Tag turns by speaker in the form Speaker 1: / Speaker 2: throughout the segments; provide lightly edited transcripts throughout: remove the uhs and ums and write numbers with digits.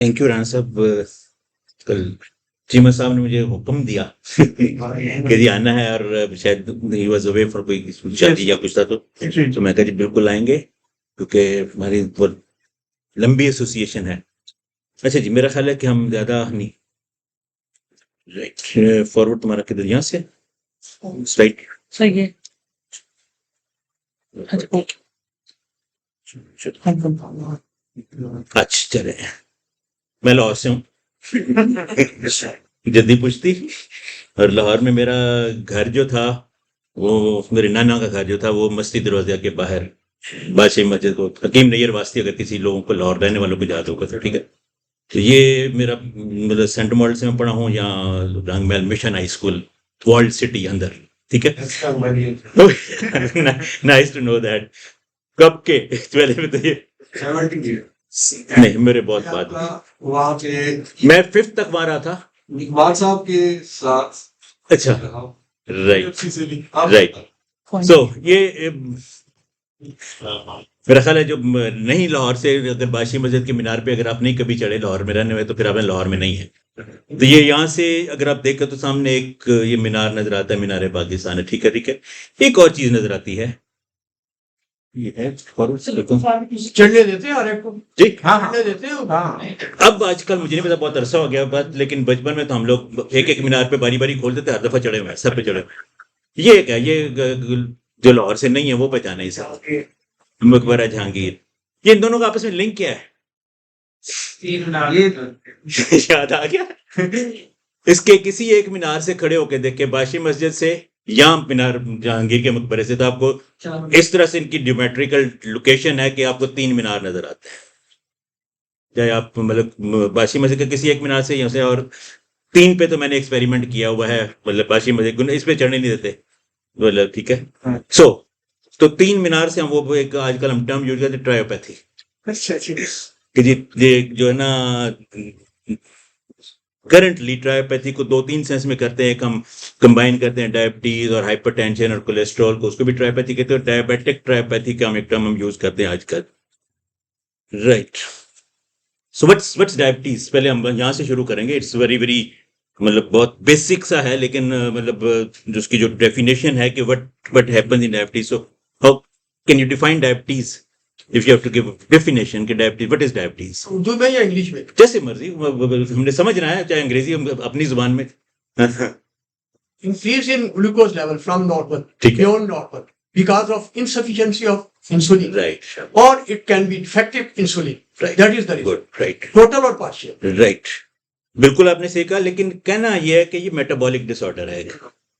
Speaker 1: Thank you Rana साहब। कल चीमा साहब ने मुझे हुक्म दिया कि जी आना है, और शायद ही वॉज अवे फॉर कोई शादी या कुछ था, तो मैं कहा जी बिल्कुल आएंगे, क्योंकि हमारी बहुत लंबी एसोसिएशन है। अच्छा जी, मेरा ख्याल है कि हम ज्यादा नहीं, राइट, फॉरवर्ड तुम्हारा किधर, यहाँ से राइट,
Speaker 2: सही है। अच्छा, ओके।
Speaker 1: अच्छा चले, मैं लाहौर से हूँ जद्दी पुश्ती, और लाहौर में मेरा घर जो था, वो मेरे नाना का घर जो था, वो मस्जिद दरवाजा के बाहर बादशाही मस्जिद को, हकीम नैयर वास्ती, अगर किसी लोगों को लाहौर रहने वालों को याद होगा तो ठीक है। तो ये मेरा मतलब सेंट मॉडल से मैं पढ़ा हूँ, या Rangmahal mission high school, world city अंदर, ठीक है। Nice to know that. कब के पहले में तो ये
Speaker 3: 70
Speaker 1: नहीं, मेरे बहुत बाद,
Speaker 3: वहाँ पे
Speaker 1: मैं 5th तक वहां रहा था।
Speaker 3: इकबाल साहब के साथ
Speaker 1: अच्छा, राइट राइट।
Speaker 2: Fine.
Speaker 1: सो ये मेरा ख्याल है जो नहीं लाहौर से, अगर बादशाही मस्जिद के मीनार पे अगर आप नहीं कभी चढ़े लाहौर में रहने हुए, तो फिर आपने लाहौर में नहीं है। तो ये यहाँ से अगर आप देखो तो सामने एक ये मीनार नजर आता है, मीनार पाकिस्तान है, ठीक है ठीक है। एक और चीज नजर आती है, ये है
Speaker 3: चढ़ने देते हैं हर एक को।
Speaker 1: जी।
Speaker 3: हाँ चढ़ने देते हैं। हाँ
Speaker 1: अब आजकल मुझे नहीं पता, बहुत अरसा हो गया बात, लेकिन बचपन में तो हम लोग एक एक मीनार पे बारी बारी खोलते थे, हर दफा चढ़े हुए हैं, सब पे चढ़े हुए हैं। ये क्या, ये जो लाहौर से नहीं है वो पहचाना, इसे मकबरा जहांगीर, ये इन दोनों का आपस में लिंक क्या है?
Speaker 3: ये
Speaker 1: याद आ गया। इसके किसी एक मीनार से खड़े होके देखे, बादशाही मस्जिद से या मीनार जहांगीर के मकबरे से, तो आपको इस तरह से इनकी ज्योमेट्रिकल लोकेशन है कि आपको 3 मीनार नजर आते हैं। चाहे आप मतलब बादशाही मस्जिद के किसी एक मीनार से, यहाँ से, और 3 पे तो मैंने एक्सपेरिमेंट किया हुआ है, मतलब बादशाही मस्जिद इस पे चढ़ने नहीं देते, मतलब ठीक है। सो तो 3 मीनार से हम वो एक आजकल हम टर्म यूज करते हैं, ट्रायोपैथी,
Speaker 3: अच्छा
Speaker 1: कि जी ये जो है ना, करंटली ट्रायोपैथी को 2-3 सेंस में करते हैं। एक हम कंबाइन करते हैं डायबिटीज और हाइपरटेंशन और कोलेस्ट्रॉल को, उसको भी ट्रायोपैथी कहते हैं। डायबिटिक ट्रायोपैथी का हम एक टर्म हम यूज करते हैं आजकल, राइट। सो व्हाट्स डायबिटीज, पहले हम यहाँ से शुरू करेंगे। इट्स वेरी वेरी मतलब बहुत बेसिक सा है, लेकिन मतलब उसकी जो डेफिनेशन है कि what happens in diabetes, so how can you define diabetes if you have to give definition कि diabetes, what is diabetes?
Speaker 3: Urdu में या इंग्लिश में?
Speaker 1: जैसे मर्जी, हमने समझना है, चाहे अंग्रेजी अपनी जुबान में।
Speaker 3: Increase in glucose level from normal,
Speaker 1: ठीक है।
Speaker 3: beyond normal, because of insufficiency of insulin,
Speaker 1: right
Speaker 3: or it can be defective insulin.
Speaker 1: Right.
Speaker 3: That is the reason.
Speaker 1: Good, right
Speaker 3: Total or partial.
Speaker 1: Right, बिल्कुल आपने सही कहा, लेकिन कहना यह है कि ये मेटाबॉलिक डिसऑर्डर है,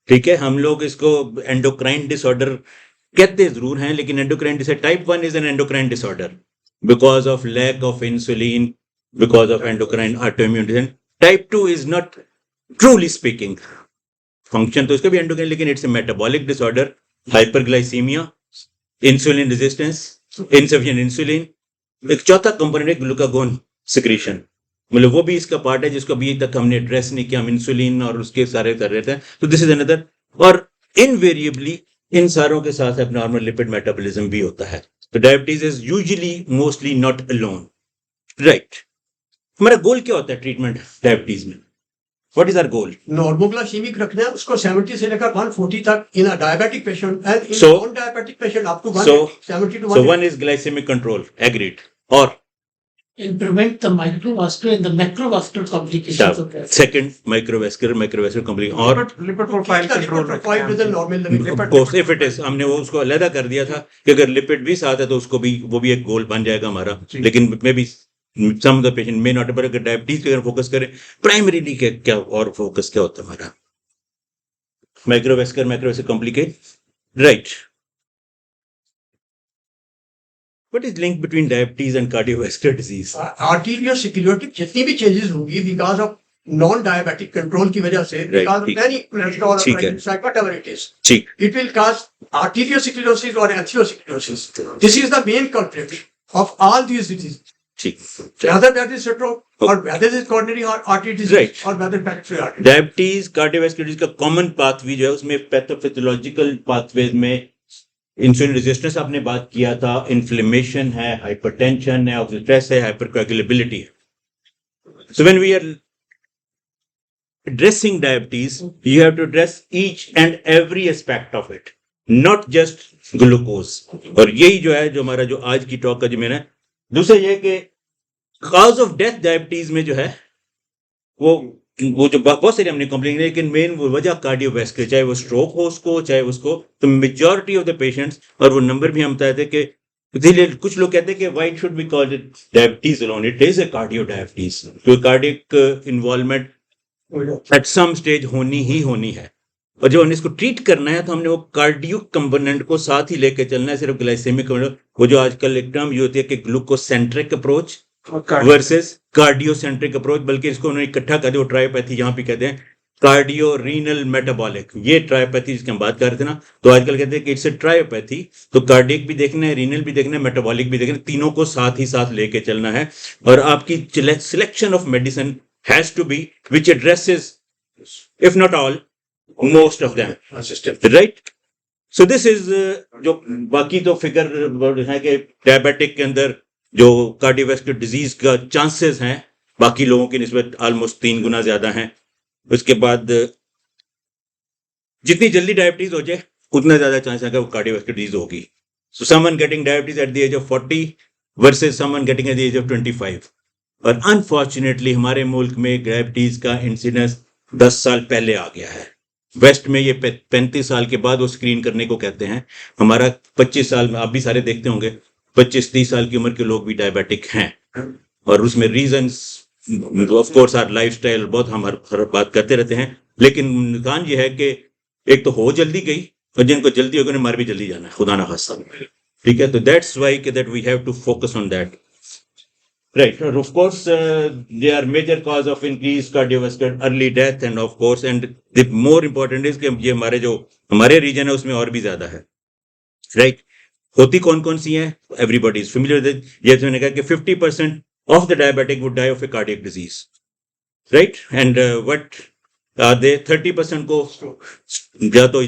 Speaker 1: ठीक है। हम लोग इसको एंडोक्राइन डिसऑर्डर कहते जरूर हैं, लेकिन endocrine disorder type 1 is an endocrine disorder because of lack of insulin, because of endocrine autoimmune disease. Type 2 is not truly speaking, function तो इसका भी एंडोक्राइन, लेकिन it's a metabolic disorder, hyperglycaemia, insulin resistance, insufficient insulin. एक चौथा component है glucagon secretion, मतलब वो भी इसका पार्ट है, जिसको अभी तक हमने एड्रेस नहीं किया। हम इंसुलिन और उसके सारे कर रहे थे, तो दिस इज अनदर। और इनवेरिएबली इन सारों के साथ एबनॉर्मल लिपिड मेटाबॉलिज्म भी होता है। तो diabetes is usually mostly not alone, right. हमारा गोल क्या होता है ट्रीटमेंट डायबिटीज में? What is our goal?
Speaker 3: Normoglycemic रखना है उसको 70 से लेकर 140 तक in a diabetic patient, and in
Speaker 1: So-
Speaker 3: non-diabetic patient up to
Speaker 1: So-
Speaker 3: 70 to
Speaker 1: So
Speaker 3: 180.
Speaker 1: one is glycemic control, agreed. Or
Speaker 2: And prevent the microvascular and the macrovascular complications of that.
Speaker 1: second, microvascular complication. Or
Speaker 3: Lipid profile control profile with a normal level.
Speaker 1: of course if it is, हमने वो उसको अलग कर दिया था कि अगर lipid भी साथ है तो उसको भी, वो भी एक गोल बन जाएगा हमारा। लेकिन may be some of the patient may not, पर अगर डायबिटीज पे अगर फोकस करें प्राइमरीली क्या और फोकस क्या होता है हमारा? Microvascular complicate, right. What is link between diabetes and cardiovascular disease?
Speaker 3: Arteriosclerotic जितनी भी चेंजेस होंगी because of non-diabetic control की वजह से, because of
Speaker 1: ठीक।
Speaker 3: many cholesterol or
Speaker 1: ठीक है।
Speaker 3: triglyceride, whatever it is,
Speaker 1: ठीक,
Speaker 3: it will cause arteriosclerosis or atherosclerosis. This is the main culprit of all these diseases.
Speaker 1: ठीक।
Speaker 3: Whether that is stroke or whether it is coronary artery disease
Speaker 1: Right.
Speaker 3: or whether peripheral artery.
Speaker 1: Diabetes cardiovascular disease का common pathway जो है, उसमें pathophysiological pathways में insulin resistance आपने बात किया था, इन्फ्लेमेशन है, हाइपरटेंशन है, स्ट्रेस है, हाइपरकोएगुलेबिलिटी है। So when we are addressing diabetes, you have to address each and every aspect of it, not just glucose. और यही जो है जो हमारा जो आज की टॉक का जो मेरा दूसरा ये है कि कॉज ऑफ डेथ डायबिटीज में जो है वो जो बहुत सारी हमने कंप्लेन, लेकिन मेन वो वजह कार्डियोवैस्कुलर, चाहे वो स्ट्रोक हो उसको, चाहे उसको, तो मेजॉरिटी ऑफ द पेशेंट्स, और वो नंबर भी हम बताए थे कि इसीलिए कुछ लोग कहते हैं कि why should be called it diabetes alone, it is a cardio diabetes, तो cardiac involvement at some stage होनी ही होनी है। और जब हमने इसको ट्रीट करना है तो हमने वो कार्डियो कंपोनेंट को साथ ही लेके चलना है, सिर्फ ग्लाइसेमिक, वो जो आजकल एक टर्म यूज होती है कि ग्लूकोसेंट्रिक अप्रोच वर्सेस कार्डियोसेंट्रिक अप्रोच, बल्कि इसको उन्होंने इकट्ठा कर दिया, ट्रायोपैथी यहाँ पे कहते हैं कार्डियो रीनल मेटाबॉलिक, ये ट्रायोपैथी जिसकी हम बात कर रहे थे ना, तो आजकल कहते हैं कि इट्स ए ट्रायोपैथी, तो कार्डियक भी देखना है, रीनल भी देखना है, मेटाबॉलिक भी देखना है, तीनों को साथ ही साथ लेके चलना है। और आपकी selection of medicine has to be which addresses if not all most of them, right? So this is जो बाकी तो फिगर है कि डायबिटिक के अंदर जो कार्डियोवैस्कुलर डिजीज का चांसेस हैं बाकी लोगों की निस्बत ऑलमोस्ट 3 गुना ज्यादा हैं। उसके बाद जितनी जल्दी डायबिटीज हो जाए उतना ज्यादा चांस है कि वो कार्डियोवैस्कुलर डिजीज होगी। So someone getting diabetes at the age of 40 versus someone getting at the age of 25, और अनफॉर्चुनेटली हमारे मुल्क में डायबिटीज का इंसिडेंस 10 साल पहले आ गया है। वेस्ट में ये 35 साल के बाद वो स्क्रीन करने को कहते हैं, हमारा 25 साल में, आप भी सारे देखते होंगे 25-30 साल की उम्र के लोग भी डायबिटिक हैं, और उसमें reasons of course are lifestyle, बहुत हम हर बात करते रहते हैं, लेकिन नुकसान ये है कि एक तो हो जल्दी गई, और जिनको जल्दी होगी उन्हें मर भी जल्दी जाना है, खुदा ना खास्ता, ठीक है। तो that's why that we have to focus on that, right? Of course, they are major cause of increased cardiovascular early death, and of course, and the more important is कि ये हमारे रीजन है उसमें और भी ज्यादा है, right? होती कौन कौन सी हैं? Everybody is familiar with it. ये मैंने कहा कि 50% of the diabetic would die of a cardiac disease, right? And what are they? 30% को या तो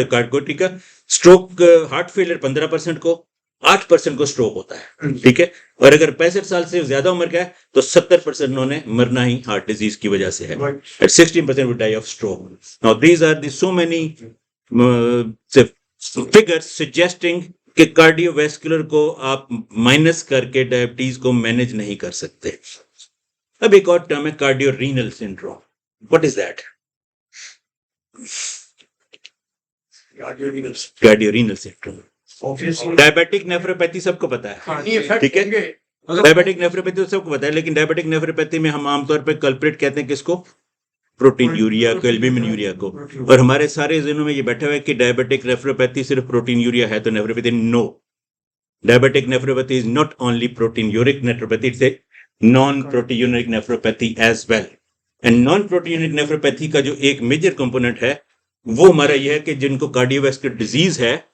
Speaker 1: कार्डियोटिक का स्ट्रोक, हार्ट फेलियर 15% को, 8% को स्ट्रोक होता है, ठीक है। और अगर 65 साल से ज्यादा उम्र का है तो 70% उन्होंने मरना ही हार्ट डिजीज की वजह से है, and 16% would die of stroke. Now these are the so many figures suggesting कि कार्डियोवैस्कुलर को आप माइनस करके डायबिटीज को मैनेज नहीं कर सकते। अब एक और टर्म है cardio renal syndrome. What is that? Cardio renal syndrome, diabetic nephropathy सबको पता है, ठीक है। डायबिटिक नेफ्रोपैथी तो सबको पता है, लेकिन डायबिटिक नेफ्रोपैथी में हम आमतौर पर कल्प्रिट कहते हैं किसको? प्रोटीन यूरिया को, एल्ब्यूमिन यूरिया को। और हमारे सारे जिनों में ये बैठा हुआ है कि डायबिटिक नेफ्रोपैथी सिर्फ प्रोटीन यूरिया है तो nephropathy, no, diabetic nephropathy is not only proteinuric nephropathy, it's a non proteinuric nephropathy as well. And non proteinuric nephropathy का जो एक मेजर कंपोनेंट है वो हमारा ये है कि जिनको कार्डियोवैस्कुलर डिजीज है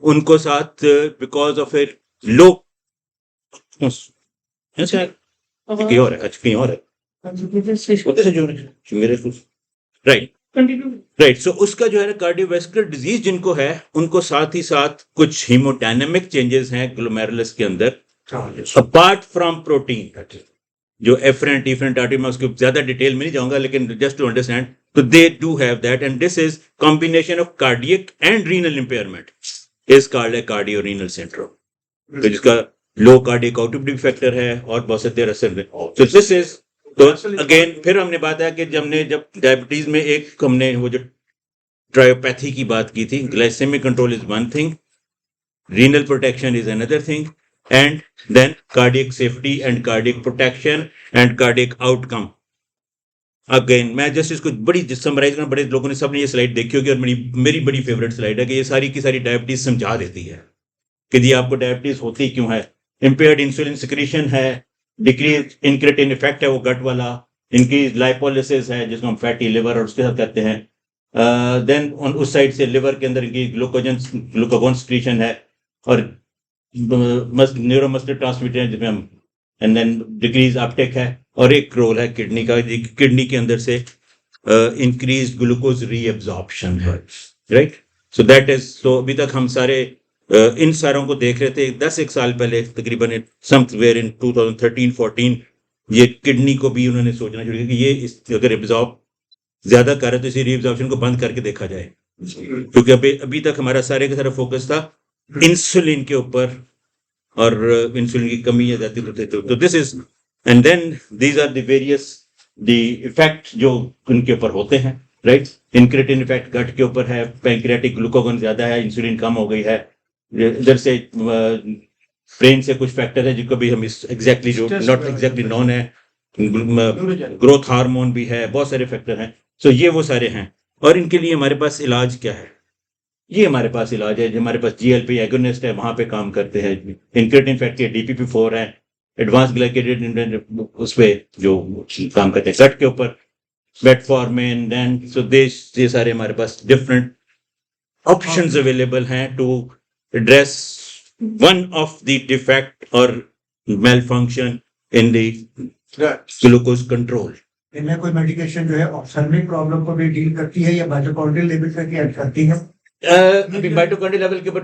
Speaker 1: उनको साथ बिकॉज ऑफ ए लो, कहीं और है, कहीं और है, राइट। सो उसका जो है ना कार्डियोवैस्कुलर डिजीज जिनको है उनको साथ ही साथ कुछ हीमोडायनेमिक चेंजेस हैं ग्लोमेरुलस के अंदर, अपार्ट फ्रॉम प्रोटीन, जो एफरेंट डिफरेंट आर्टरी, मैं उसको ज्यादा डिटेल में नहीं जाऊंगा, लेकिन जस्ट टू अंडरस्टैंड, तो they do have that, and this is combination of cardiac and renal impairment is called a cardio renal syndrome, तो जिसका लो कार्डियक आउटपुट फैक्टर है और बहुत से असर। तो दिस इज, तो अगेन फिर हमने बात है कि जब डायबिटीज में एक हमने वो जो ट्रायोपैथी की बात की थी, glycaemic control is one thing, renal protection is another thing, and then cardiac safety and cardiac protection and cardiac outcome. Again, मैं जस्ट इसको बड़ी समराइज करना, बड़े लोगों ने सबने ये स्लाइड देखी होगी और मेरी बड़ी फेवरेट स्लाइड है कि ये सारी की सारी डायबिटीज समझा देती है कि जी आपको डायबिटीज होती क्यों है। इम्पेयर्ड इंसुलिन सिक्रीशन है, डिक्रीज इंक्रेटिन इफेक्ट है वो गट वाला, इंक्रीज लाइपोलिसिस है जिसको हम फैटी लिवर और उसके साथ करते हैं, देन उस साइड से लिवर के अंदर की ग्लूकागोन सिक्रीशन है, और न्यूरोमस्कुलर ट्रांसमीटर जिसमें हम, एंड देन डिक्रीज अपटेक है, और एक रोल है किडनी का, किडनी के अंदर से इंक्रीज ग्लूकोज रीएब्जॉर्प्शन है, राइट। सो दैट इज, तो अभी तक हम सारे इन सारों को देख रहे थे। 10 साल पहले तकरीबन समवेयर इन 2013-14 ये किडनी को भी उन्होंने सोचना शुरू किया कि ये अगर एब्जॉर्ब ज्यादा कर रहा है तो इसी रीअब्जॉर्प्शन को बंद करके देखा जाए, क्योंकि अभी तक हमारा सारे का सारा फोकस था इंसुलिन के ऊपर और इंसुलिन की कमी आ जाती थी। तो this is and then these are the various the effect जो उनके ऊपर होते हैं, राइट। इंक्रेटिन इफेक्ट गट के ऊपर है, पैंक्रियाटिक ग्लूकोगन ज्यादा है, इंसुलिन कम हो गई है, इधर से ब्रेन से कुछ फैक्टर है जिनको भी हम एग्जैक्टली जो नॉट एग्जैक्टली नॉन है, ग्रोथ हार्मोन भी है, बहुत सारे फैक्टर हैं। सो ये वो सारे हैं और इनके लिए हमारे पास इलाज क्या है? ये हमारे पास इलाज है, जो हमारे पास GLP एगोनिस्ट है वहां पे काम करते हैं। इंक्रेटिन फैक्टर DPP-4 है, एडवांस ग्लाइकेटेड उस पे जो काम करते हैं गट के ऊपर, मेटफॉर्मिन, देन सो ये सारे हमारे पास डिफरेंट ऑप्शंस अवेलेबल हैं to address one of the defect और malfunction in the glucose control.
Speaker 4: इनमें कोई मेडिकेशन जो है ऑप्थेल्मिक प्रॉब्लम को भी डील करती है या माइटोकॉन्ड्रियल लेवल तक ऐड करती है?
Speaker 1: अभी माइटोकॉन्ड्रियल लेवल के ऊपर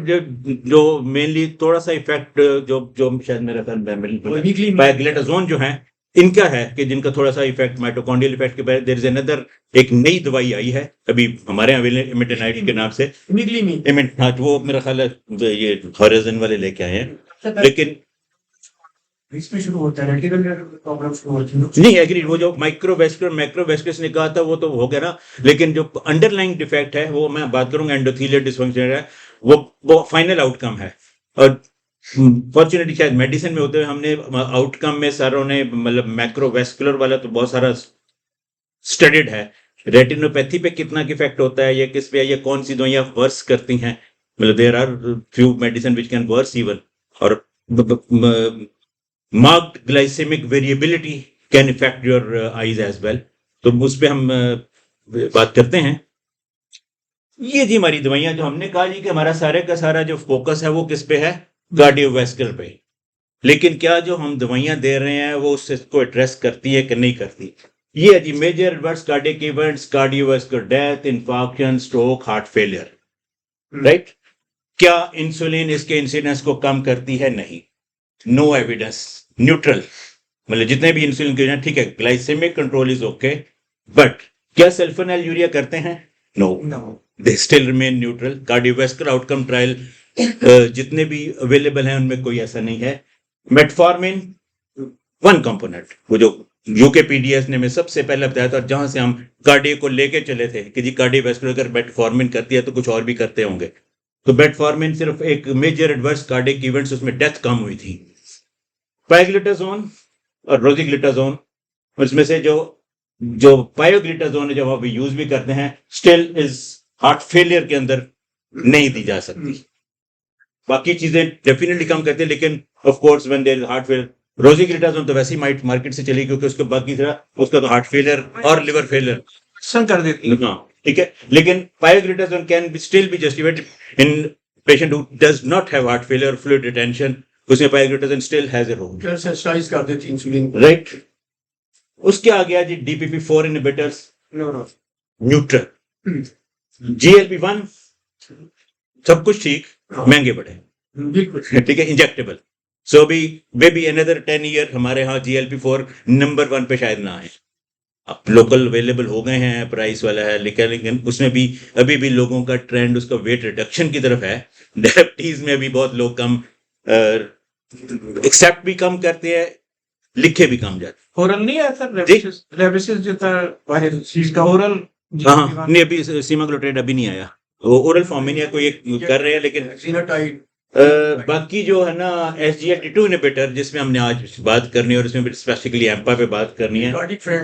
Speaker 1: जो मेनली थोड़ा सा इफेक्ट जो शायद मेरा ख्याल पायग्लेटाजोन जो है इनका है कि जिनका थोड़ा सा इफेक्ट माइटोकॉन्ड्रियल इफेक्ट के बाद देयर इज अनदर एक नई दवाई आई है अभी हमारे यहाँ इमिटेनाइट के नाम से, हाँ वो मेरा ख्याल है ये हॉरिजन वाले लेके आए हैं, लेकिन
Speaker 4: इसमें शुरू होता है रेटिनल प्रॉब्लम शुरू होती है।
Speaker 1: नहीं एग्री, वो जो मैक्रोवेस्कुलर ने कहा था वो तो हो गया ना, लेकिन जो अंडरलाइंग डिफेक्ट है वो मैं बात करूंगा एंडोथेलियल डिसफंक्शन है, वो फाइनल आउटकम है। और फॉर्चुनेटली शायद मेडिसिन में होते हुए हमने आउटकम में सारों ने मतलब मैक्रोवेस्कुलर वाला तो बहुत सारा स्टडीड है, रेटिनोपैथी पे कितना इफेक्ट होता है, या किस पे, या कौन सी दवाइयां वर्स करती हैं, मतलब there are few medicine which can worse even, और marked glycemic variability can affect your eyes as well। तो उस पे हम बात करते हैं। ये जी हमारी दवाइयां जो हमने कहा जी कि हमारा सारे का सारा जो फोकस है वो किस पे है, कार्डियोवैस्कुलर पे, लेकिन क्या जो हम दवाइयां दे रहे हैं वो उसको एड्रेस करती है कि नहीं करती? ये है जी major adverse cardiac events, cardiovascular death, infarction, stroke, heart failure, right. क्या इंसुलिन इसके इंसिडेंस को कम करती है? नहीं, नो एविडेंस, न्यूट्रल, मतलब जितने भी इंसुलिन के ठीक है, glycaemic control is okay, but क्या सल्फोनाइलूरिया करते हैं? No, they still remain neutral. Cardiovascular outcome trial जितने भी अवेलेबल हैं उनमें कोई ऐसा नहीं है। मेटफॉर्मिन वन कंपोनेंट, वो जो यूकेपीडीएस ने में सबसे पहले बताया था, जहां से हम कार्डियो को लेके चले थे कि जी कार्डियोवैस्कुलर अगर मेटफॉर्मिन करती है तो कुछ और भी करते होंगे, तो मेटफॉर्मिन सिर्फ एक मेजर एडवर्स कार्डियक इवेंट्स, उसमें डेथ कम हुई थी। पायग्लिटाजोन और रोजिग्लिटाजोन, उसमें से जो पायोग्लिटाजोन है जब आप यूज भी करते हैं स्टिल इज हार्ट फेलियर के अंदर नहीं दी जा सकती। बाकी चीजें डेफिनेटली कम करते हैं, लेकिन of course when there is heart failure, rosiglitazone तो वैसे ही मार्केट से चली क्योंकि उसके बाकी तरह उसका तो हार्ट फेलियर और लिवर फेलियर
Speaker 3: कर देती है,
Speaker 1: हाँ ठीक है। लेकिन pioglitazone can be still be justified in patient who does not have heart failure, fluid retention, उसमें pioglitazone still has a role,
Speaker 3: sensitise कर देती इंसुलिन,
Speaker 1: राइट। उसके आ गया जी DPP-4 इनहिबिटर्स, न्यूट्रल, GLP-1 सब कुछ ठीक, महंगे पड़े,
Speaker 3: बिल्कुल
Speaker 1: ठीक है, इंजेक्टेबल। सो अभी बेबी अनदर 10 ईयर हमारे यहाँ GLP-4 नंबर 1 पे शायद ना आए, अब लोकल अवेलेबल हो गए हैं, प्राइस वाला है, लेकिन उसमें भी अभी भी लोगों का ट्रेंड उसका वेट रिडक्शन की तरफ है। डायबिटीज में भी बहुत लोग कम एक्सेप्ट भी कम करते हैं, लिखे भी कम जाते।
Speaker 3: ओरल नहीं है सर, रेबिसिस जो था वायरस चीज का ओरल,
Speaker 1: हाँ नहीं अभी सीमाग्लोटाइड अभी नहीं आया, वो ओरल फॉर्म में नहीं, कोई एक कर रहे हैं, लेकिन
Speaker 3: जीनोटाइड
Speaker 1: बाकी जो है ना SGLT2 इनहिबिटर जिसमें हमने आज बात करनी है और इसमें स्पेसिफिकली एम्पा पे बात करनी है,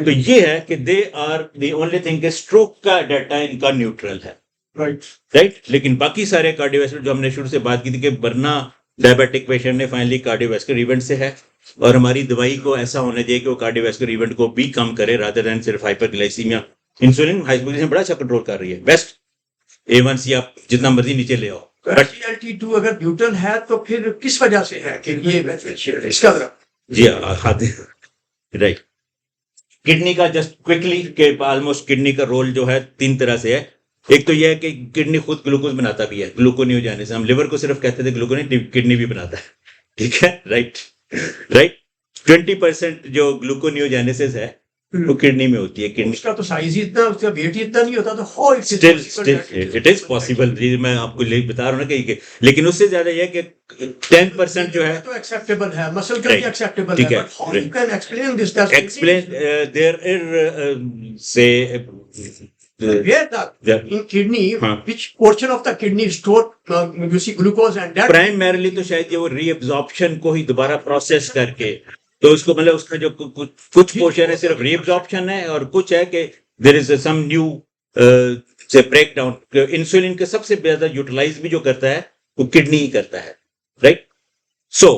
Speaker 1: तो ये है कि they are the only thing कि स्ट्रोक का डाटा इनका न्यूट्रल है, राइट। लेकिन बाकी सारे कार्डियोवैस्कुलर जो हमने शुरू से बात की थी कि वरना डायबिटिक पेशेंट ने फाइनली कार्डियोवैस्कुलर इवेंट से है, और हमारी दवाई को ऐसा होना चाहिए कि वो कार्डियोवैस्कुलर इवेंट को भी कम करे रादर देन सिर्फ हाइपरग्लाइसीमिया। इंसुलिन हाइपोग्लाइसीमिया बड़ा अच्छा कंट्रोल कर रही है, बेस्ट A1C आप जितना मर्जी नीचे ले आओ।
Speaker 3: SGLT2 अगर न्यूट्रल है तो फिर किस वजह से है कि ये इसका
Speaker 1: जी हाँ राइट। किडनी का जस्ट क्विकली के ऑलमोस्ट किडनी का रोल जो है 3 तरह से है। एक तो यह है कि किडनी खुद ग्लूकोज बनाता भी है, ग्लूकोनियोजेनेसिस, हम लिवर को सिर्फ कहते थे ग्लूकोन, किडनी भी बनाता है, ठीक है, राइट। 20% जो ग्लूकोनियोजेनेसिस है वो किडनी में होती है। किडनी
Speaker 3: उसका तो साइज ही इतना, उसका वेट ही इतना नहीं होता, तो how
Speaker 1: still it is possible. मैं आपको बता रहा हूँ ना कि लेकिन उससे ज्यादा यह कि 10% जो है
Speaker 3: तो एक्सेप्टेबल है, मसल का भी
Speaker 1: Right.
Speaker 3: एक्सेप्टेबल
Speaker 1: ठीक
Speaker 3: है,
Speaker 1: है,
Speaker 3: but how you can explain this,
Speaker 1: explain there say
Speaker 3: where the
Speaker 1: Yeah.
Speaker 3: in kidney
Speaker 1: हाँ.
Speaker 3: which portion of the kidney store you see glucose and that
Speaker 1: primarily तो शायद ये वो रीअब्जॉर्प्शन को ही दोबारा प्रोसेस करके, तो उसको मतलब उसका जो कुछ पोर्शन है सिर्फ रीअब्जॉर्प्शन है और कुछ है कि देयर इज सम न्यू से ब्रेक डाउन। इंसुलिन के सबसे ज्यादा यूटिलाइज भी जो करता है वो किडनी ही करता है, राइट। सो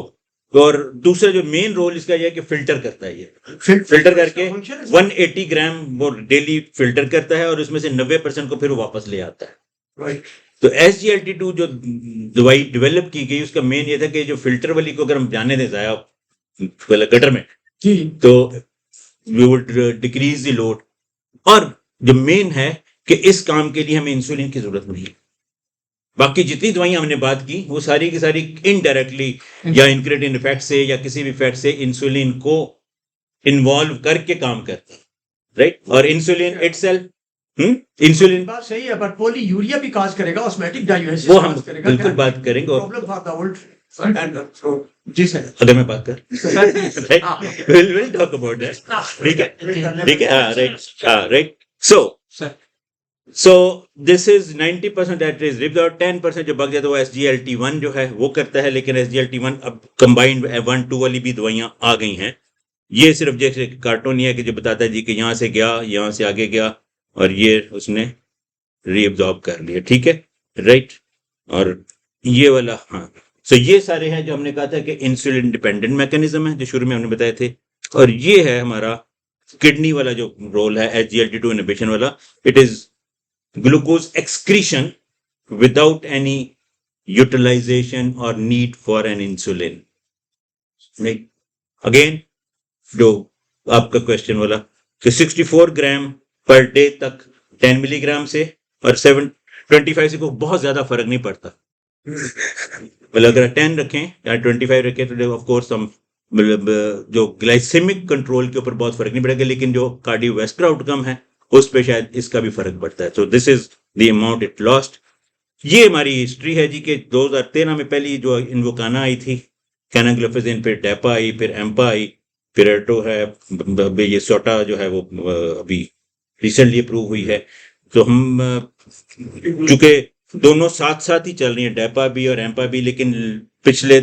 Speaker 1: और दूसरा जो मेन रोल इसका ये है कि फिल्टर करता है, ये फिल्टर करके 180 ग्राम वो डेली फिल्टर करता है और उसमें से 90% को फिर वापस ले आता है।
Speaker 3: right.
Speaker 1: तो SGLT2 जो दवाई डेवलप की गई उसका मेन ये था कि जो फिल्टर वाली को अगर हम जाने दें जाया गटर में
Speaker 3: जी
Speaker 1: तो we would decrease the load. और जो मेन है कि इस काम के लिए हमें इंसुलिन की जरूरत नहीं है। बाकी जितनी दवाइयां हमने बात की वो सारी की सारी इनडायरेक्टली या इंक्रेटिन इफेक्ट से या किसी भी इफेक्ट से इंसुलिन को इन्वॉल्व करके काम करते हैं, राइट। और इंसुलिन इटसेल्फ इंसुलिन
Speaker 3: बात सही है, बट पोली यूरिया भी काज करेगा, ऑस्मेटिक डायलिसिस
Speaker 1: वो हम बिल्कुल बात करेंगे। और
Speaker 3: प्रॉब्लम फॉर द ओल्ड जी सर,
Speaker 1: अगर मैं बात कर right will talk about that, ठीक है ठीक है, हाँ right right. So this is 90% that is ripped और 10% जो बच जाता है वो SGLT1 जो है वो करता है। लेकिन SGLT1 अब कंबाइंड 1-2 वाली भी दवाइयां आ गई हैं। ये सिर्फ जैसे कार्टून ही है कि जो बताता है जी कि यहाँ से गया, यहाँ से आगे गया और ये उसने रीअब्जॉर्ब कर लिया, ठीक है राइट। और ये वाला हाँ, सो ये सारे हैं जो हमने कहा था कि इंसुलिन डिपेंडेंट मैकेनिज्म है जो शुरू में हमने बताए थे। और ये है हमारा किडनी वाला जो रोल है SGLT2 इनहिबिशन वाला, it is glucose excretion without any utilization or need for an insulin. Right? Again, जो आपका क्वेश्चन वाला कि 64 ग्राम पर डे तक 10 मिलीग्राम से और 25 से को बहुत ज्यादा फर्क नहीं पड़ता। मतलब अगर 10 रखें या 25 रखें तो ऑफ कोर्स हम मतलब जो ग्लाइसेमिक कंट्रोल के ऊपर बहुत फर्क नहीं पड़ेगा, लेकिन जो कार्डियोवैस्कुलर आउटकम है उस पे शायद इसका भी फर्क पड़ता है। सो this is the amount it lost. ये हमारी हिस्ट्री है जी के 2013 में पहली जो इन्वोकाना आई थी कैनाग्लोफिजिन, फिर डेपा आई, फिर एम्पा आई, फिर एर्टो है, ये सोटा जो है वो अभी रिसेंटली अप्रूव हुई है। तो हम चूंकि दोनों साथ साथ ही चल रही है डेपा भी और एम्पा भी, लेकिन पिछले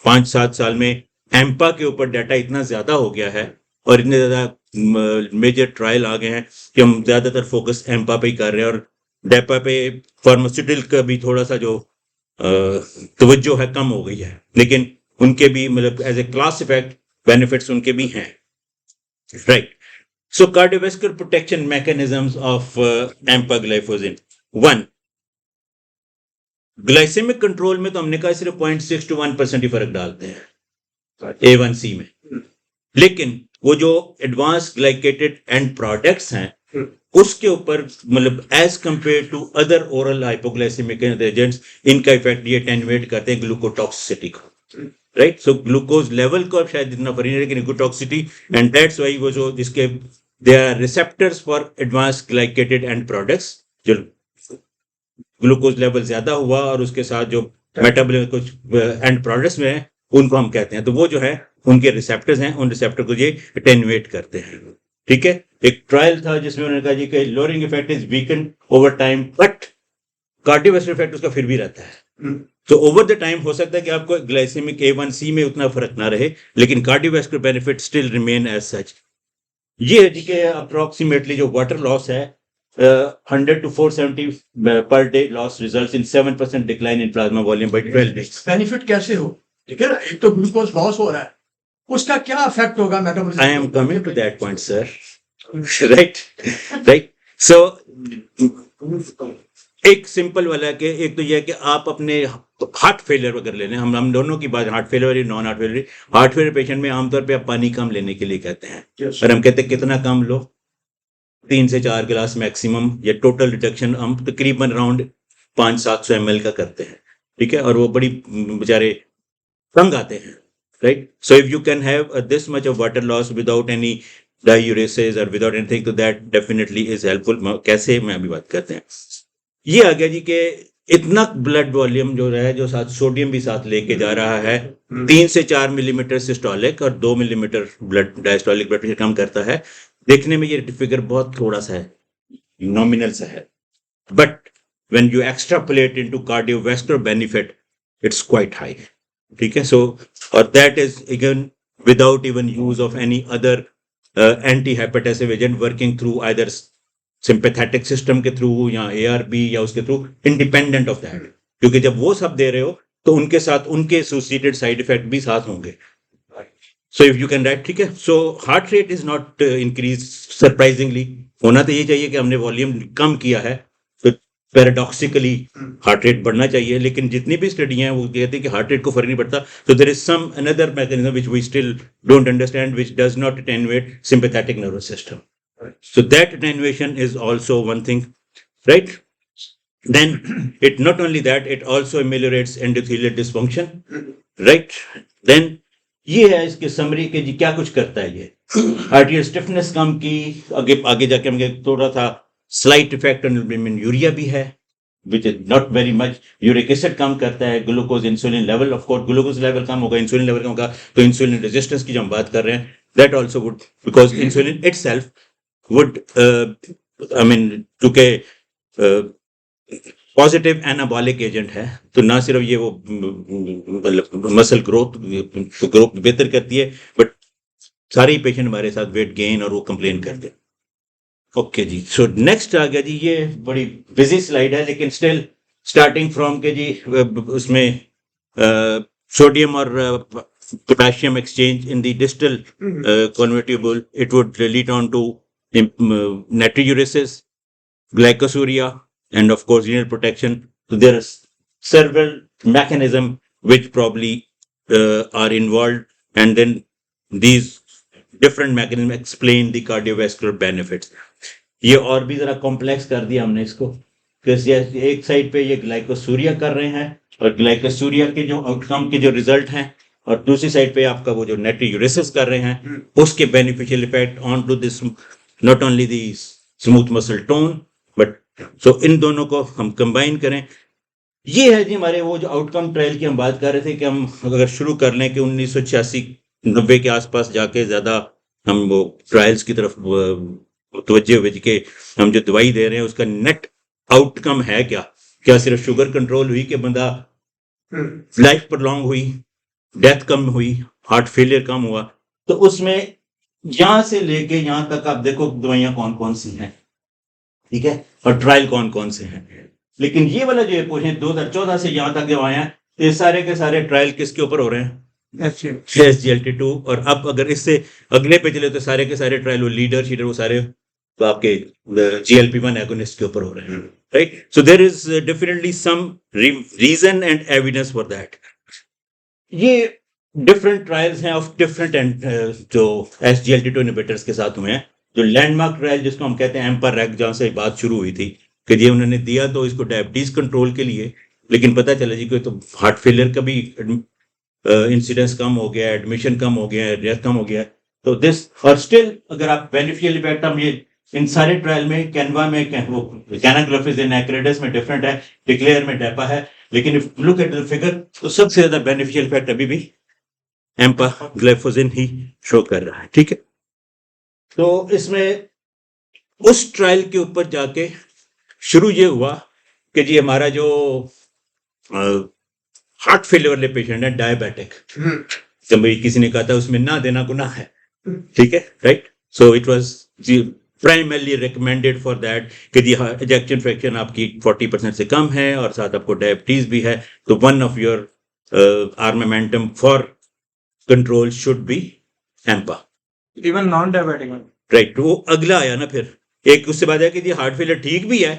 Speaker 1: 5-7 साल में एम्पा के ऊपर डाटा इतना ज्यादा हो गया है और इतने ज्यादा मेजर ट्रायल आ गए हैं कि हम ज्यादातर फोकस एम्पा पे ही कर रहे हैं और डेपा पे फार्मास्यूटिकल का भी थोड़ा सा जो तवज्जो है कम हो गई है, लेकिन उनके भी मतलब as a class effect benefits उनके भी हैं, right. So cardiovascular protection mechanisms of empagliflozin. 1, glycaemic control में तो हमने कहा सिर्फ 0.6 to 1% ही फर्क डालते हैं A1C में, लेकिन वो जो एडवांस ग्लाइकेटेड एंड प्रोडक्ट्स हैं उसके ऊपर मतलब as compare to other oral hypoglycaemic agents इनका इफेक्ट ये अटेन्यूएट करते हैं ग्लूकोटॉक्सिसिटी को, राइट। सो ग्लूकोज लेवल को अब शायद इतना फर्क नहीं, लेकिन ग्लूकोटॉक्सिसिटी एंड दैट्स व्हाई वो जो जिसके they are receptors for advance glycated end products, जो ग्लूकोज लेवल ज्यादा हुआ और उसके साथ जो मेटाबॉलिक कुछ एंड प्रोडक्ट्स में है उनको हम कहते हैं, तो वो जो है उनके रिसेप्टर्स हैं, उन रिसेप्टर को ये अटेन्यूएट करते हैं, ठीक है। एक ट्रायल था जिसमें उन्होंने कहा जी कि lowering effect is weaken over time but cardiovascular effect उसका फिर भी रहता है। तो ओवर द टाइम हो सकता है कि आपको ग्लाइसेमिक A1C में उतना फर्क ना रहे, लेकिन cardiovascular benefit still remain as such. ये है जी कि अप्रोक्सीमेटली जो वाटर लॉस है 100 to 470 per day loss results in 7% decline in plasma volume by 12 days.
Speaker 3: Benefit कैसे हो, ठीक है ना, एक तो ग्लूकोज लॉस हो रहा है, उसका क्या इफेक्ट होगा metabolism.
Speaker 1: I am coming to that point, sir. right. So एक सिंपल वाला है कि एक तो यह है कि आप अपने हार्ट फेलियर अगर ले लें, हम दोनों की बात heart failure non heart failure patient में आमतौर पे आप पानी कम लेने के लिए कहते हैं और हम कहते हैं कितना कम लो, 3 से 4 गिलास मैक्सिमम, या टोटल रिडक्शन हम तकरीबन अराउंड 500-700 ml का करते हैं, ठीक है। और वो बड़ी बेचारे तंग आते हैं right? So if you can have this much of water loss without any diuresis or without anything, so that definitely is helpful. कैसे मैं अभी बात करते हैं. ये आ गया जी के इतना ब्लड वॉल्यूम जो है, जो साथ सोडियम भी साथ लेके जा रहा है, 3 से 4 मिलीमीटर सिस्टोलिक और 2 millimetre blood diastolic blood pressure कम करता है. देखने में ये फिगर बहुत थोड़ा सा है, नॉमिनल सा है, but when you extrapolate into cardiovascular benefit, it's quite high. ठीक है. So or that is again without even use of any other anti-hypertensive agent working through either sympathetic system के थ्रू या ARB या उसके through, independent of that. क्योंकि जब वो सब दे रहे हो तो उनके साथ उनके associated side effect भी साथ होंगे. So if you can write, ठीक है. So heart rate is not increased surprisingly. होना तो ये चाहिए कि हमने वॉल्यूम कम किया है, तो पैराडॉक्सिकली हार्ट रेट बढ़ना चाहिए, लेकिन जितनी भी स्टडियां हैं वो कहते हैं कि हार्ट रेट को फर्क नहीं पड़ता. तो there is some another mechanism which we still don't understand, which does not attenuate sympathetic nervous system. So that attenuation is also one thing, right? Then it not only that, it also ameliorates endothelial dysfunction, right? Then ये है इसके summary के जी क्या कुछ करता है ये. आर्टियल stiffness कम की, आगे जाके हम थोड़ा था स्लाइट इफेक्ट ऑन यूरिया भी है, which is not very much. Uric acid कम करता है, glucose insulin level, of course glucose level कम होगा, इंसुलिन लेवल कम होगा, तो इंसुलिन रेजिस्टेंस की जो हम बात कर रहे हैं, that also would, because insulin itself would चूंकि पॉजिटिव एनाबॉलिक एजेंट है, तो ना सिर्फ ये वो मतलब मसल ग्रोथ बेहतर करती है, बट सारे ही पेशेंट हमारे साथ वेट गेन और वो कंप्लेन करते हैं. ओके जी. सो नेक्स्ट आ गया जी, ये बड़ी बिजी स्लाइड है, लेकिन स्टिल स्टार्टिंग फ्रॉम के जी उसमें सोडियम और potassium exchange in the distal convertible, it would lead on to natriuresis, glycosuria, and of course renal protection. So there are several mechanisms which probably are involved, and then these different mechanisms explain the cardiovascular benefits. ये और भी जरा complex कर दिया हमने इसको, क्योंकि एक साइड पे ये ग्लाइकोसूरिया कर रहे हैं और ग्लाइकोसूरिया के जो आउटकम के जो रिजल्ट हैं, और दूसरी साइड पे आपका वो जो नाट्रियूरेसिस कर रहे हैं, उसके beneficial effect on to this not only the smooth muscle tone, but so इन दोनों को हम कंबाइन करें. ये है जी हमारे वो जो आउटकम ट्रायल की हम बात कर रहे थे कि हम अगर शुरू कर लें कि 1986-90 के आसपास जाके ज़्यादा हम वो ट्रायल्स की तरफ तवज्जो भेज के हम जो दवाई दे रहे हैं उसका नेट आउटकम है क्या सिर्फ शुगर कंट्रोल हुई कि बंदा लाइफ प्रोलॉन्ग हुई, डेथ कम हुई, हार्ट फेलियर कम हुआ. तो उसमें यहां से लेके यहां तक आप देखो दवाइयां कौन कौन सी हैं, ठीक है, और ट्रायल कौन कौन से हैं. लेकिन ये वाला जो पूछे 2014 से यहां तक जो आए हैं, ये सारे के सारे ट्रायल किसके ऊपर हो रहे हैं? SGLT2. और अब अगर इससे अगले पे चले तो सारे के सारे ट्रायल वो लीडर शीडर वो सारे तो आपके GLP-1 एगोनिस्ट के ऊपर हो रहे हैं, right. So there is definitely some reason and evidence for that. ये डिफरेंट ट्रायल्स हैं ऑफ डिफरेंट जो SGLT2 इनहिबिटर्स के साथ हुए हैं. जो लैंडमार्क ट्रायल जिसको हम कहते हैं एम्पर-रेग, जहाँ से बात शुरू हुई थी कि ये उन्होंने दिया तो इसको डायबिटीज कंट्रोल के लिए, लेकिन पता चला जी कि तो हार्ट फेलियर का भी इंसिडेंस कम हो गया, एडमिशन कम हो गया, डेथ कम हो गया. तो दिस और स्टिल अगर आप बेनिफिशियल इफेक्ट हम ये इन सारे ट्रायल में कैनवा में वो कैनाग्लोफिजिन एक्रेडिस में डिफरेंट है, डिक्लेयर में डेपा है, लेकिन if look at the figure तो सबसे ज्यादा बेनिफिशियल इफेक्ट अभी भी एम्पाग्लाइफोजिन ही शो कर रहा है, ठीक है. तो इसमें उस ट्रायल के ऊपर जाके शुरू ये हुआ कि जी हमारा जो हार्ट फेलियर वाले पेशेंट है, डायबिटिक, तो भाई किसी ने कहा था उसमें ना देना गुनाह है, ठीक है, right. So it was primarily recommended for that कि जी इजेक्शन फ्रैक्शन आपकी 40% से कम है और साथ आपको डायबिटीज भी है, तो one of your armamentarium for control should be empa,
Speaker 5: even non diabetic,
Speaker 1: right. वो अगला आया ना, फिर एक उससे बाद है कि जी हार्ट फेलियर ठीक भी है,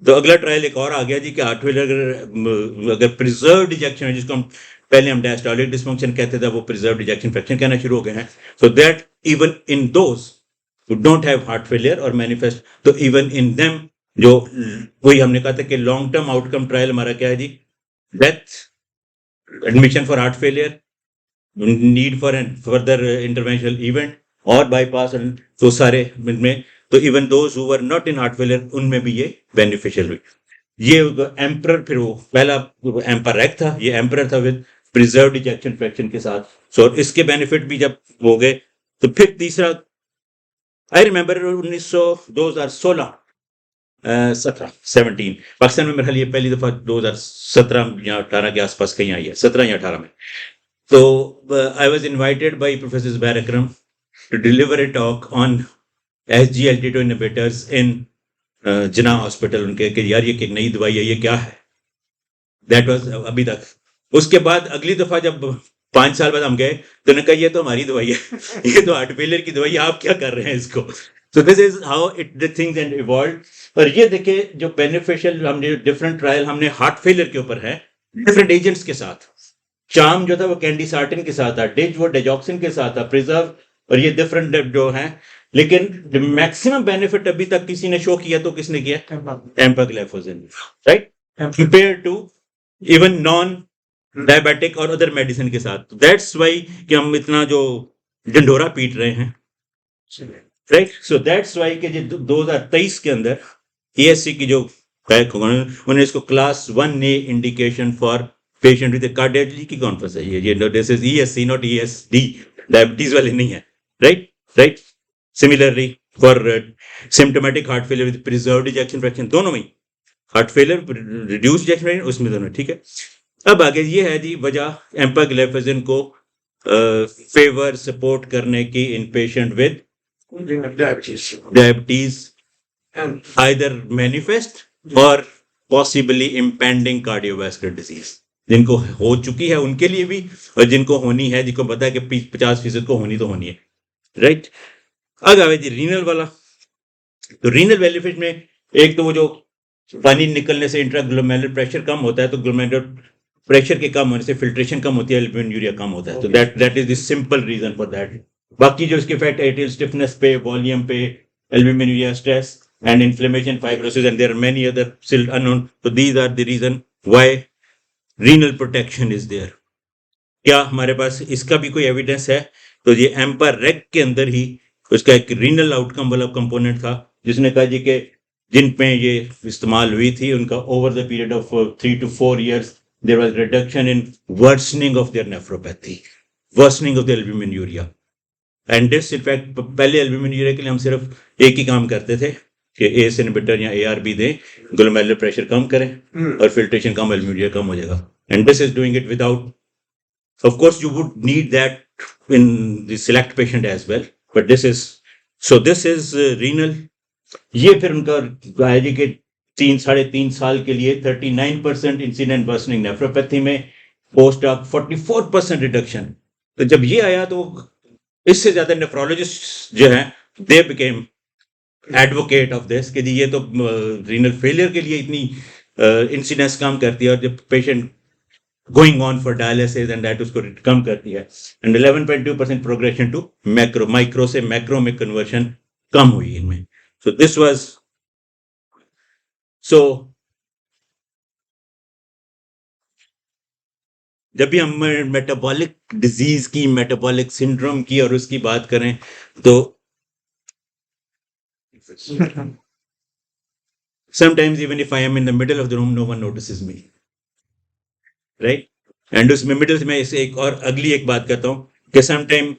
Speaker 1: तो अगला ट्रायल एक और आ गया जी कि हार्ट फेलियर अगर प्रिजर्व्ड इजेक्शन है, जिसको हम पहले हम डायस्टोलिक डिसफंक्शन कहते थे, वो प्रिजर्व्ड इजेक्शन फ्रैक्शन कहना शुरू हो गए हैं. So that even in those who don't have heart failure or manifest, तो even in them जो वही हमने कहा था कि लॉन्ग टर्म आउटकम ट्रायल हमारा क्या है जी, death, admission for heart failure, need for an further interventional event और बाईपास, तो सारे में, तो even those who were not in heart failure उनमें भी ये बेनिफिशियल हुई। ये एम्परर, फिर वो पहला एम्पर रैक था, ये एम्परर था विद प्रिजर्व्ड इजेक्शन फ्रैक्शन के साथ। सो इसके बेनिफिट भी जब हो गए, तो फिर तीसरा आई रिमेंबर 2016 17 पाकिस्तान में मेरे ख्याल ये पहली दफा 2017 या 18 के आसपास कहीं आई है, 17 या 18 में। तो I was invited by professor Zubair Akram to deliver a talk on SGLT2 inhibitors in Jinnah hospital, उनके कि यार ये कि नई दवाई है, ये क्या है, दैट वाज अभी तक। उसके बाद अगली दफा जब 5 साल बाद हम गए तो उन्होंने कहा ये तो हमारी दवाई है, ये तो हार्ट फेलियर की दवाई है, आप क्या कर रहे हैं इसको। सो this is how it the things and evolve. और ये देखिए जो बेनिफिशियल हमने डिफरेंट ट्रायल हमने हार्ट फेलियर के ऊपर है, डिफरेंट एजेंट्स के साथ। चाम जो था वो कैंडीसार्टिन के साथ था, डिज वो डेजॉक्सिन के साथ था, प्रिजर्व, और ये डिफरेंट जो हैं। लेकिन मैक्सिमम बेनिफिट अभी तक किसी ने शो किया तो किसने किया? Empagliflozin, right, compare to even non diabetic और अदर मेडिसिन के साथ। दैट्स वाई कि हम इतना जो ढंढोरा पीट रहे हैं, राइट। सो दैट्स वाई कि 2023 के अंदर ESC की जो उन्होंने इसको class 1A indication for patient with cardiology की कॉन्फ्रेंस है ये this is ESC not ESD, diabetes वाले नहीं है, right. Similarly for symptomatic heart failure with preserved ejection fraction, दोनों में heart failure reduce ejection fraction उसमें दोनों, ठीक है। अब आगे ये है जी वजह एम्पाग्लाइफोजिन को फेवर सपोर्ट करने की in patient with diabetes either manifest or possibly impending cardiovascular disease, जिनको हो चुकी है उनके लिए भी और जिनको होनी है, जिनको पता है कि 50% को होनी तो होनी है, राइट। अब आगे जी रीनल वाला। तो रीनल बेनिफिट में एक तो वो जो पानी निकलने से इंट्राग्लोमेरुलर प्रेशर कम होता है, तो ग्लोमेरुलर प्रेशर के कम होने से फिल्ट्रेशन कम होती है, एल्बुमिन यूरिया कम होता है, तो that is the simple reason for that. बाकी जो इसके इफेक्ट एट्रियल स्टिफनेस पे, वॉल्यूम पे, albumin urea stress and inflammation, fibrosis and there are many other still unknown, तो these are the reason why renal protection is there. क्या हमारे पास इसका भी कोई एविडेंस है? तो ये एम्पारेक के अंदर ही उसका एक रीनल आउटकम वाला कंपोनेंट था, जिसने कहा जी कि जिन पे ये इस्तेमाल हुई थी उनका over the period of 3 to 4 years there was reduction in worsening of their nephropathy, worsening of the albumin urea, and this in fact पहले albumin urea के लिए हम सिर्फ एक ही काम करते थे कि ACE inhibitor या ARB दें, ग्लोमेरुलर प्रेशर कम करें और फिल्ट्रेशन कम, albumin urea कम हो जाएगा, and this is doing it without, of course you would need that in the select patient as well, but this is renal। ये फिर उनका है जी कि 3-3.5 साल के लिए 39% इंसिडेंट वर्सनिंग नेफ्रोपैथी में, पोस्ट ऑप 44% रिडक्शन। तो जब ये आया तो इससे ज्यादा नेफ्रोलॉजिस्ट जो है they became advocate of this कि ये तो रीनल फेलियर के लिए इतनी इंसिडेंस कम करती है, और जब patient going on for dialysis and that उसको कम करती है, and 11.2% progression to macro, micro से मैक्रो में कन्वर्शन कम हुई इनमें। So this was so जब भी हम मेटाबॉलिक डिजीज की, मेटाबॉलिक सिंड्रोम की और उसकी बात करें तो sometimes even if I am in the middle of the room no one notices me, right? And उसमें मिडिल से मैं इसे एक और अगली एक बात करता हूँ कि sometime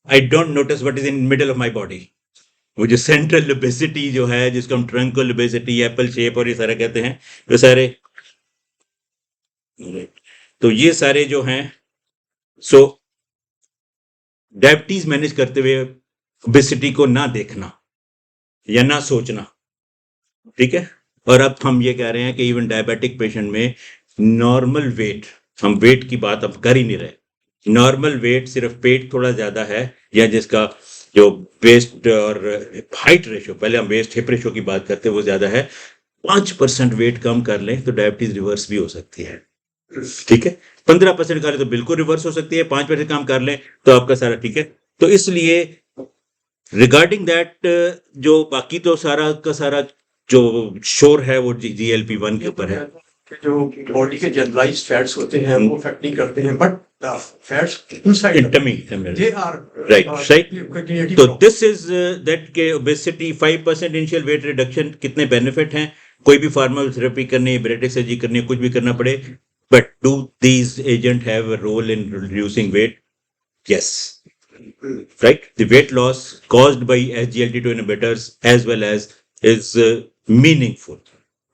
Speaker 1: I don't notice what is in middle of my body। वो जो सेंट्रल लोबेसिटी जो है, जिसको हम ट्रंकल लोबेसिटी, एप्पल शेप और ये सारे कहते हैं, वो सारे, तो ये सारे जो हैं, सो डायबिटीज मैनेज करते हुए ओबेसिटी को ना देखना या ना सोचना, ठीक है। और अब हम ये कह रहे हैं कि इवन डायबिटिक पेशेंट में नॉर्मल वेट, हम वेट की बात अब कर ही नहीं रहे, नॉर्मल वेट सिर्फ पेट थोड़ा ज्यादा है या जिसका जो वेस्ट और हाइट रेशो, पहले हम वेस्ट हिप रेशो की बात करते हैं, वो ज्यादा है, 5% वेट कम कर लें तो डायबिटीज रिवर्स भी हो सकती है, ठीक है। 15% कर ले तो बिल्कुल रिवर्स हो सकती है, 5% कम कर लें तो आपका सारा ठीक है। तो इसलिए रिगार्डिंग दैट जो बाकी तो सारा का सारा जो शोर है वो GLP-1 के ऊपर है,
Speaker 3: जो बॉडी के जनरलाइज्ड फैट्स होते हैं वो अफेक्ट नहीं करते हैं, but fats inside
Speaker 1: tummy,
Speaker 3: they are
Speaker 1: right, right. तो दिस इज दैट के ओबेसिटी 5% इनिशियल वेट रिडक्शन कितने बेनिफिट हैं, कोई भी फार्माथेरेपी करनी, बेरेटिक सर्जरी करनी, कुछ भी करना पड़े, but do these agent have a role in reducing weight? Yes, right. The weight loss caused by SGLT2 inhibitors as well as is meaningful.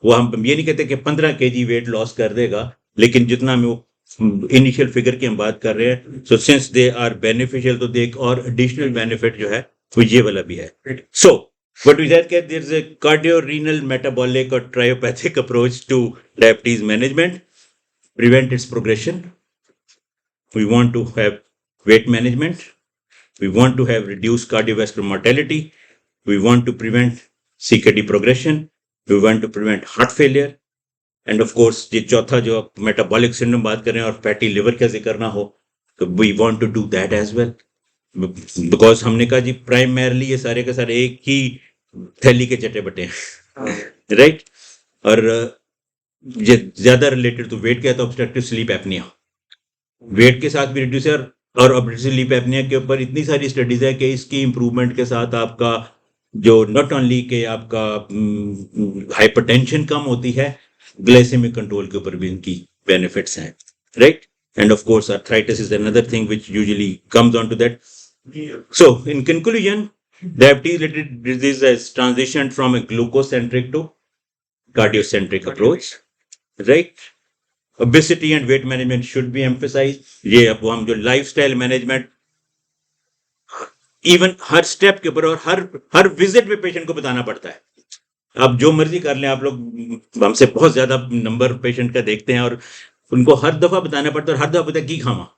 Speaker 1: वो हम ये नहीं कहते कि 15 kg वेट लॉस कर देगा, लेकिन जितना हम इनिशियल फिगर की हम बात कर रहे हैं, so since they are beneficial, तो एक और एडिशनल बेनिफिट जो है वो ये वाला भी है. सो what we said that there is a cardio-renal, metabolic or triopathic approach to diabetes management, prevent its progression. We want to have weight management. We want to have reduced cardiovascular mortality. We want to prevent CKD progression. We want to prevent heart failure. And of course, ये चौथा जो metabolic syndrome बात कर रहे हैं और fatty liver कैसे करना हो, तो we want to do that as well. Because हमने कहा जी primarily ये सारे के सारे एक ही थैली के चटे बटे हैं, राइट? और ये ज्यादा रिलेटेड तो वेट क्या था, ऑब्स्ट्रक्टिव स्लीप एपनिया, वेट के साथ भी रिड्यूस है, और ऑब्स्ट्रक्टिव स्लीप एपनिया के ऊपर इतनी सारी स्टडीज है कि इसकी इंप्रूवमेंट के साथ आपका जो नॉट ओनली के आपका हाइपरटेंशन कम होती है, ग्लाइसेमिक कंट्रोल के ऊपर भी इनकी बेनिफिट्स हैं, right? And of course arthritis is another thing which usually comes on to that. So in conclusion, diabetes disease has transitioned from a glucocentric to cardiocentric approach, right? Obesity and weight management should be emphasized. ये अब हम जो lifestyle management, even हर step के ऊपर और हर visit पे patient को बताना पड़ता है. आप जो मर्जी कर लें, आप लोग हमसे बहुत ज्यादा नंबर पेशेंट का देखते हैं और उनको हर दफा बताना पड़ता है, और हर दफा पता है की खामा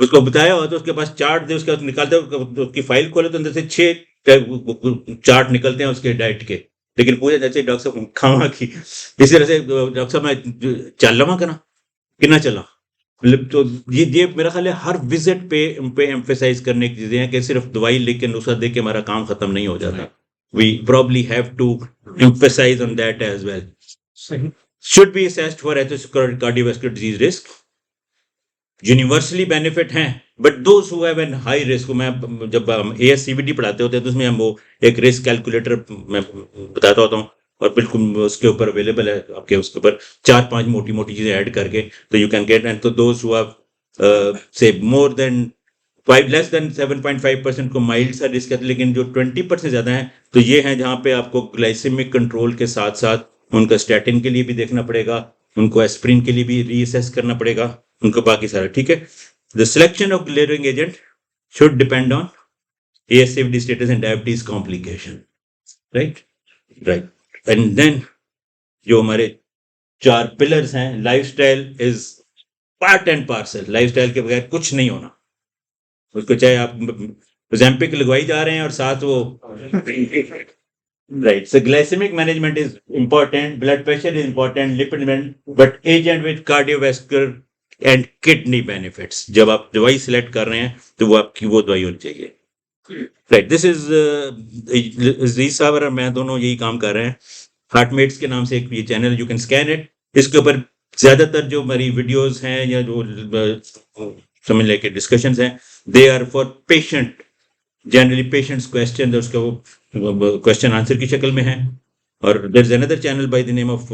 Speaker 1: उसको बताया हो तो उसके पास चार्ट दे, उसके निकालते हो, उसकी फाइल खोले तो अंदर से 6 चार्ट निकलते हैं उसके डाइट के, लेकिन पूछे जैसे डॉक्टर साहब खावा की, इस तरह से डॉक्टर साहब मैं चल लवा करना कितना चला, तो ये मेरा ख्याल है हर विजिट पे एम्फेसाइज करने की चीजें हैं कि सिर्फ दवाई लिख के नुस्खा दे के हमारा काम खत्म नहीं हो जाता. We probably have to emphasise on that as well. Should be assessed for atherosclerotic cardiovascular disease risk. Universally benefit हैं, but those who have an high risk, मैं जब हम ASCVD पढ़ाते होते हैं तो उसमें हम वो एक रिस्क कैलकुलेटर मैं बताता होता हूँ, और बिल्कुल उसके ऊपर अवेलेबल है आपके, उसके ऊपर 4-5 मोटी मोटी चीजें ऐड करके, तो यू कैन गेट. एंड तो दोज हु हैव से मोर देन 5 लेस देन 7.5% को माइल्ड सा रिस्क है, लेकिन जो 20% ज्यादा है तो ये है जहाँ पे आपको ग्लाइसेमिक कंट्रोल के साथ साथ उनका स्टैटिन के लिए भी देखना पड़ेगा, उनको एस्प्रिन के लिए भी रीअसेस करना पड़ेगा, उनको बाकी सारा ठीक है. The selection of glaring agent should depend on ASCVD status and diabetes complication, right. And then जो हमारे 4 पिलर्स हैं, lifestyle is part and parcel. Lifestyle के बगैर कुछ नहीं होना, उसको चाहे आप Ozempic लगवाई जा रहे हैं और साथ वो right. So glycemic management is important, blood pressure is important, lipid management, but agent with cardiovascular and kidney benefits. जब आप दवाई सिलेक्ट कर रहे हैं तो वो आपकी वो दवाई होनी चाहिए. Right. This is अजीज साहब और मैं दोनों यही काम कर रहे हैं. हार्टमेट्स के नाम से एक ये channel, you can scan it. इसके ऊपर ज्यादातर जो हमारी वीडियोस हैं या जो समझ लेके डिस्कशंस हैं, they are for patient, generally patients question, उसका वो क्वेश्चन आंसर की शक्ल में है. और there is another channel by the name of